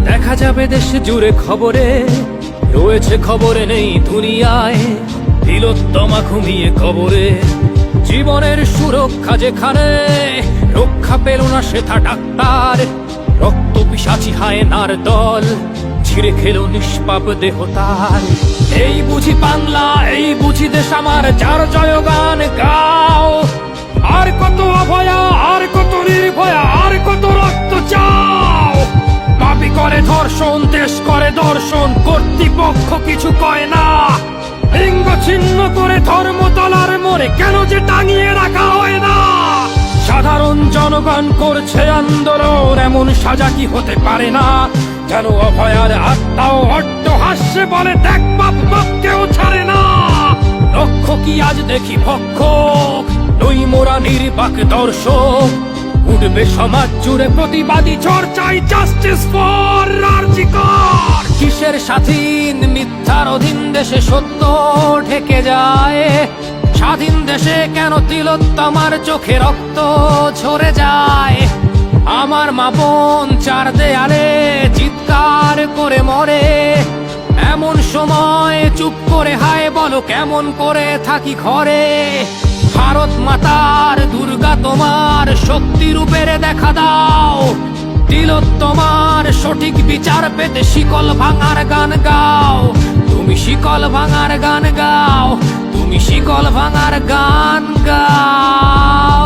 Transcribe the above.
দেখা যাবে দেশ জুড়ে খবরে, রয়েছে খবরে নেই দুনিয়ায়। তিলোত্তমা ঘুমিয়ে কবরে, জীবনের সুরক্ষা যেখানে, রক্ষা পেল না সেথা ডাক্তার। রক্ত পিশাচি হায়নার দল ছিঁড়ে খেলো নিষ্পাপ দেহ তার। এই বুঝি বাংলা, এই বুঝি দেশ আমার, যার জয়গান গাও। আর কত অভয়া, আর কত নির্ভয়া, আর কত রক্ত চাও। পাপী করে ধর্ষণ, দেশ করে দর্শন, কর্তৃপক্ষ কিছু কয় না। লিঙ্গ ছিন্ন করে ধর্মতলার মোড়ে কেন যে টাঙিয়ে রাখা হয় না। সাধারণ জনগণ করছে আন্দোলন, এমন সাজা কি হতে পারে না। যেন অভয়ার আত্মাও অট্ট হাস্যে বলে, দেখ বাপ বাপ কেউ ছাড়ে না। লক্ষ কি আজ দেখি ভক্ষক, নই মোরা নির্বাক দর্শক। উঠবে সমাজ জুড়ে প্রতিবাদী ঝড়, চাই জাস্টিস ফর আরজি কর। কিসের স্বাধীন, মিথ্যার অধীন দেশে সত্য ঢেকে যায়। স্বাধীন দেশে কেন তিলোত্তমার চোখে রক্ত ঝরে যায়। আমার মা বোন চার দেয়ালে চিৎকার করে মরে, এমন সময় চুপ করে হায় বলো কেমন করে থাকি ঘরে। ভারত মাতার, দুর্গা তোমার শক্তি রূপের দেখা দাও। তিলোত্তমার সঠিক বিচার পেতে শিকল ভাঙার গান গাও। তুমি শিকল ভাঙার গান গাও, তুমি শিকল ভাঙার গান গাও।